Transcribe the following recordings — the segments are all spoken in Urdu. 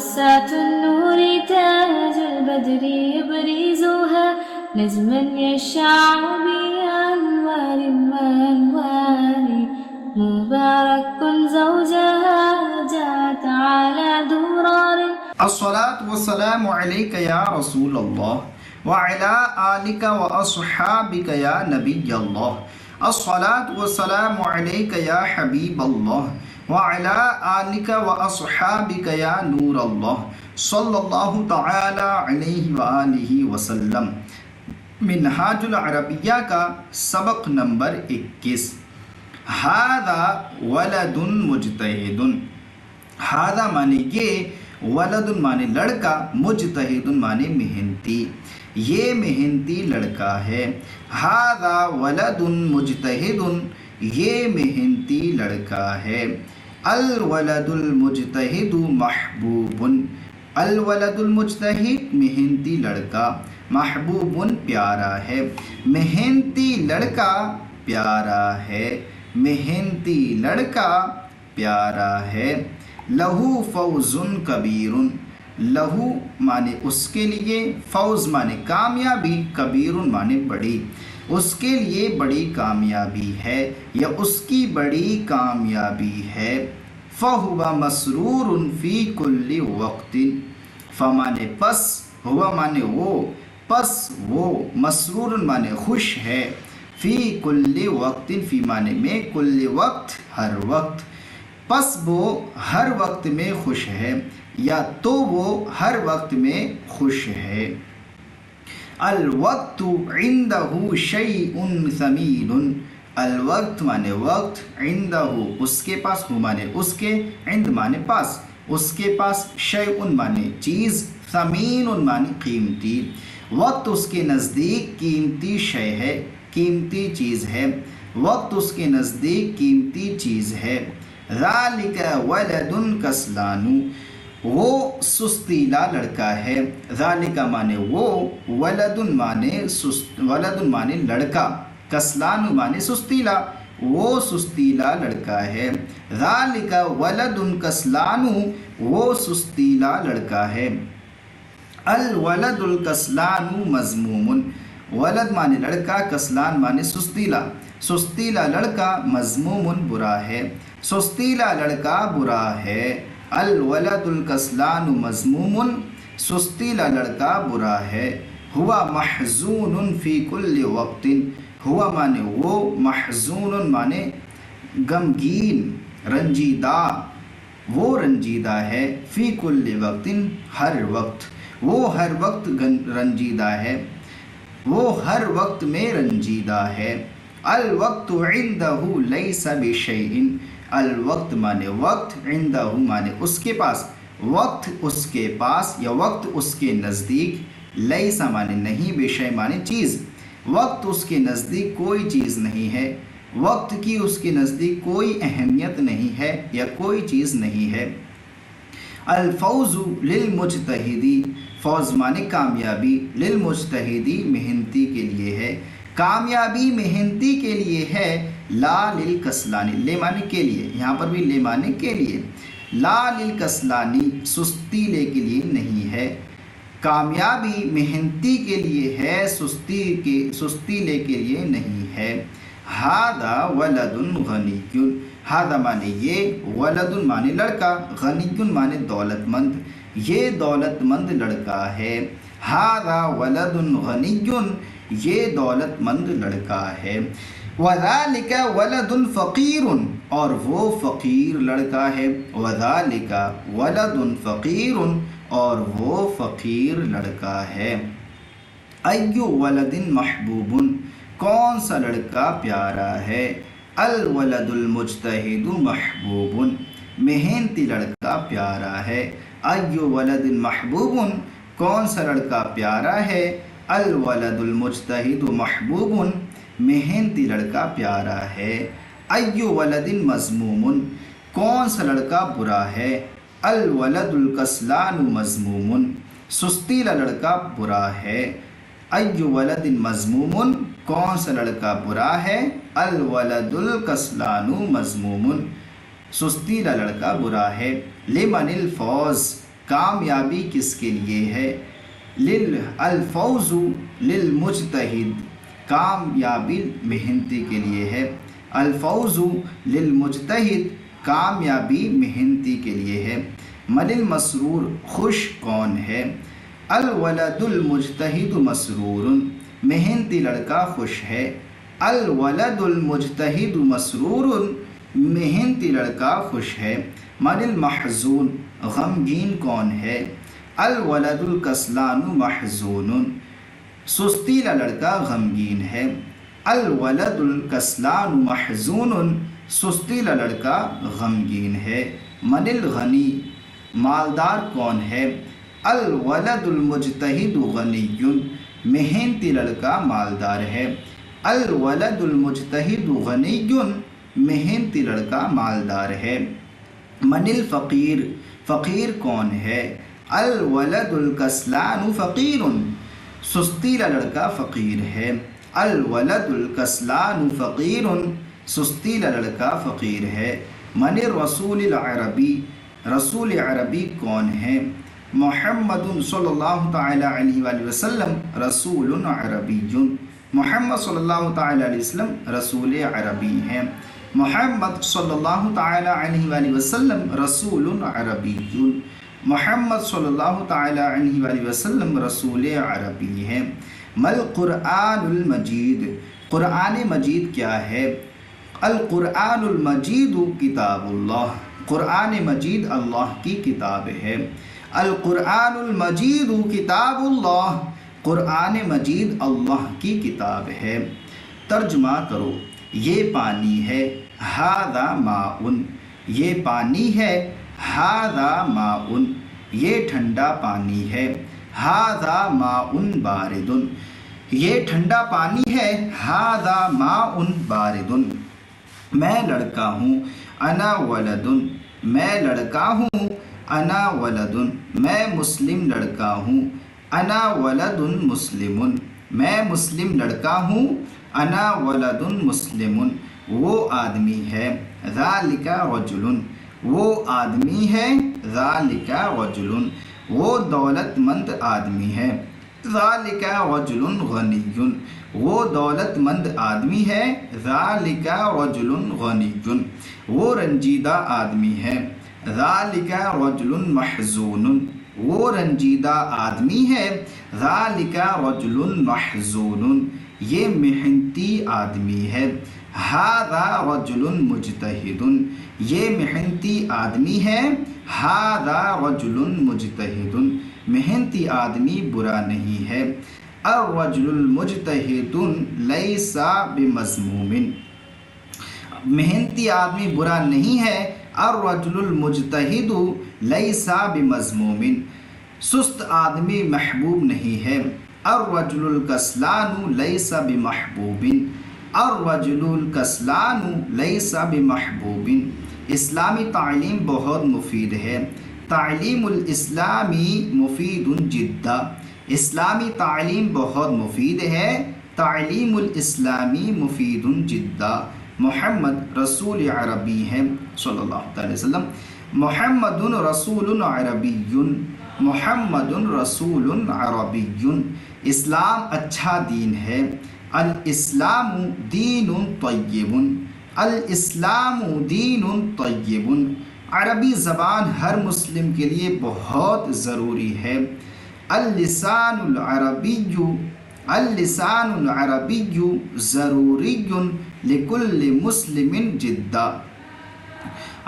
قصة النور تاج البدر يبرزها نجما يشع بأنوار وأنوار مبارك زوجها جاءت على درار. الصلاة والسلام عليك يا رسول الله وعلى آلك وأصحابك يا نبي الله. الصلاة والسلام عليك يا حبيب الله وعلى آلك وأصحابك يا نور الله صلی اللہ تعالی علیہ وآلہ وسلم. منہاج العربیہ کا سبق نمبر 21. ھذا ولد مجتہد. ھذا مانے یہ، ولد مانے لڑکا، مجتہد مانے محنتی، یہ محنتی لڑکا ہے. ھذا ولد مجتہد، یہ محنتی لڑکا ہے. الولد المجتہد محبوب. الولد المجتہد محنتی لڑکا، محبوب پیارا ہے. محنتی لڑکا پیارا ہے، محنتی لڑکا پیارا ہے. لہو فوز کبیر. لہو مانے اس کے لیے، فوز مانے کامیابی، کبیر مانے بڑی، اس کے لیے بڑی کامیابی ہے یا اس کی بڑی کامیابی ہے. فَهُوَ مَسْرُورٌ فِي كُلِّ وَقْتٍ. فَمانے پس، ہوا مانے وہ، پس وہ، مسرور مانے خوش ہے. فی کل وقت، فی مانے میں، کل وقت ہر وقت، پس وہ ہر وقت میں خوش ہے یا تو وہ ہر وقت میں خوش ہے. الوقت عندہ شیء ثمین. الوقت مانے وقت، عندہ اس کے پاس، ہو مانے اس کے، عند مانے پاس، اس کے پاس، شیء مانے چیز، ثمین مانے قیمتی. وقت اس کے نزدیک قیمتی شے ہے، قیمتی چیز ہے. وقت اس کے نزدیک قیمتی چیز ہے. ذالک ولد کسلان. وہ سستیلا لڑکا ہے. ذالک مانے وہ، ولد مانے لڑکا، کسلان مانے سستیلا، وہ سستیلا لڑکا ہے. ذالک ولد کسلان، وہ سستیلا لڑکا ہے. الولد الکسلان مذموم. ولد مانے لڑکا، کسلان مانے سستیلا، سستیلا لڑکا، مذموم برا ہے، سستیلا لڑکا برا ہے. الولد الکسلان مذموم، سستیلا لڑکا برا ہے. ہوا محزون فی کل وقت. ہوا مانے وہ، محزون مانے غمگین، رنجیدہ، وہ رنجیدہ ہے. فی کل وقت ہر وقت، وہ ہر وقت رنجیدہ ہے، وہ ہر وقت میں رنجیدہ ہے. الوقت عندہ لیس بشیء. الوقت مانے وقت، عندہ مانے اس کے پاس، وقت اس کے پاس یا وقت اس کے نزدیک، لیس مانے نہیں، بشیء مانے چیز. وقت اس کے نزدیک کوئی چیز نہیں ہے، وقت کی اس کے نزدیک کوئی اہمیت نہیں ہے یا کوئی چیز نہیں ہے. الفوز للمجتہدی. فوز مانے کامیابی، للمجتہدی محنتی کے لیے ہے، کامیابی محنتی کے لیے ہے. لا للکسلانی، لے مانے کے لیے، یہاں پر بھی لے مانے کے لیے. لا للکسلانی سستی لے کے لیے نہیں ہے. کامیابی محنتی کے لیے ہے، سستی لے کے لیے نہیں ہے. ھذا ولد غنی. ھذا مانے یہ، ولد مانے لڑکا، غنی مانے دولت مند، یہ دولت مند لڑکا ہے. ھذا ولد غنی، یہ دولت مند لڑکا ہے. وذالک ولد فقیر، اور وہ فقیر لڑکا ہے. وذالک ولد فقیر، اور وہ فقیر لڑکا ہے. ایو ولد محبوب. کون سا لڑکا پیارا ہے. الولد المجتہد محبوب. محنتی لڑکا پیارا ہے. ایو ولد محبوب، کون سا لڑکا پیارا ہے. الولد المجتہد محبوب، محنتی لڑکا پیارا ہے. ایو ولد مذموم، کون سا لڑکا برا ہے. الولد الکسلان مذموم، سستیلا لڑکا برا ہے. ایو ولد مذموم، کون سا لڑکا برا ہے. الولد الکسلان مذموم، سستیلا لڑکا برا ہے. لمن الفوز کامیابی کس کے لیے ہے؟ الفوز للمجتہد، کامیابی محنتی کے لیے ہے۔ الفوز للمجتہد، کامیابی محنتی کے لیے ہے۔ من المسرور، خوش کون ہے؟ الولد المجتہد مسرور، محنتی لڑکا خوش ہے۔ الولد المجتہد مسرور، محنتی لڑکا خوش ہے۔ من المحزون، غمگین کون ہے؟ الولد الکسلان محزون، سستیلا لڑکا غمگین ہے۔ الولد الکسلان محزون، سستیلا لڑکا غمگین ہے۔ من الغنی، مالدار کون ہے؟ الولد المجتہد غنی، محنتی لڑکا مالدار ہے۔ الولد المجتہد غنی، محنتی لڑکا مالدار ہے۔ من الفقیر، فقیر کون ہے؟ الولد الکسلان فقیر، سستیلا لڑکا فقیر ہے۔ الولد الکسلان فقیر، سستیلا لڑکا فقیر ہے۔ من الرسول العربی، رسول عربی کون ہے؟ محمد صلی اللہ تعالی علیہ وآلہ وسلم رسول عربی، محمد صلی اللہ تعالی علیہ وسلم رسول عربی ہیں۔ محمد صلی اللہ تعالی علیہ وآلہ وسلم رسول عربی، محمد صلی اللہ تعالی علیہ وآلہ وسلم رسول عربی ہیں۔ مل قرآن المجید، قرآن مجید کیا ہے؟ القرآن المجید کتاب اللہ، قرآن مجید اللہ کی کتاب ہے۔ القرآن المجید کتاب اللہ، قرآن مجید اللہ کی کتاب ہے۔ ترجمہ کرو، یہ پانی ہے، ھذا ماء، یہ پانی ہے، ھذا ماء، یہ ٹھنڈا پانی ہے، ھذا ماء بارد، یہ ٹھنڈا پانی ہے، ھذا ماء بارد۔ میں لڑکا ہوں، انا ولد، میں لڑکا ہوں، انا ولد، میں مسلم لڑکا ہوں، انا ولد مسلم، میں مسلم لڑکا ہوں، انا ولد مسلم۔ وہ آدمی ہے، ذالک رجل، وہ آدمی ہے، ذالک رجل، وہ دولت مند آدمی ہے، ذالک رجل غنی، وہ دولت مند آدمی ہے، ذالک رجل غنی، وہ رنجیدہ آدمی ہے، ذالک رجل محزون، وہ رنجیدہ آدمی ہے، ذالک رجل محزون، یہ محنتی آدمی ہے، ھذا رجل مجتہد، یہ محنتی آدمی ہے، ھذا رجل مجتہد، محنتی آدمی برا نہیں ہے۔ الرجل المجتہد لیس بمذموم، محنتی آدمی برا نہیں ہے، الرجل المجتہد لیس بمذموم، سست آدمی محبوب نہیں ہے۔ الرجل الکسلان لیس بمحبوب، الرجل الکسلان لیس بمحبوب۔ اسلامی تعلیم بہت مفید ہے، تعلیم الاسلامی مفید جدا، اسلامی تعلیم بہت مفید ہے، تعلیم الاسلامی مفید جدا۔ محمد رسول عربی ہے صلی اللہ علیہ وسلم، محمد رسول عربی، محمد رسول عربی، اسلام اچھا دین ہے، الاسلام دین طیب، الاسلام دین طیب، عربی زبان ہر مسلم کے لیے بہت ضروری ہے۔ اللسان العربی، اللسان العربی ضروری لکل مسلم جدا،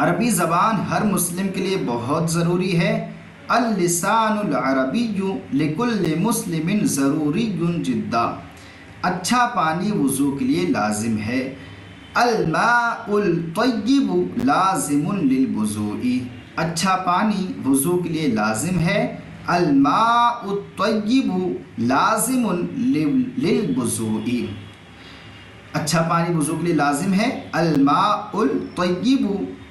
عربی زبان ہر مسلم کے لیے بہت ضروری ہے۔ اللسان العربی لکل مسلم ضروری جدا، اچھا پانی وضو کے لیے لازم ہے۔ الماء الطیب لازم للوضوء، اچھا پانی وضو کے لیے لازم ہے۔ الماء الطیب لازم للوضوء، اچھا پانی وضو کے لیے لازم ہے۔ الماء الطیب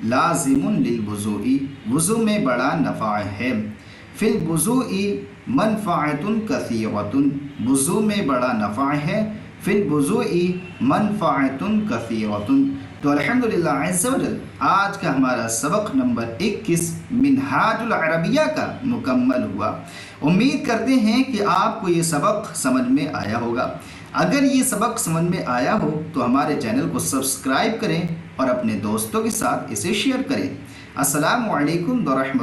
لازم للوضوء، وضو میں بڑا نفع ہے۔ فی الوضوء منفعۃ کثیرۃ، وضو میں بڑا نفع ہے۔ فی الوضوء منفعۃ کثیرۃ، تو الحمدللہ عز و جل آج کا ہمارا سبق نمبر 21 منہاج العربیہ کا مکمل ہوا۔ امید کرتے ہیں کہ آپ کو یہ سبق سمجھ میں آیا ہوگا۔ اگر یہ سبق سمجھ میں آیا ہو تو ہمارے چینل کو سبسکرائب کریں اور اپنے دوستوں کے ساتھ اسے شیئر کریں۔ السلام علیکم ورحمۃ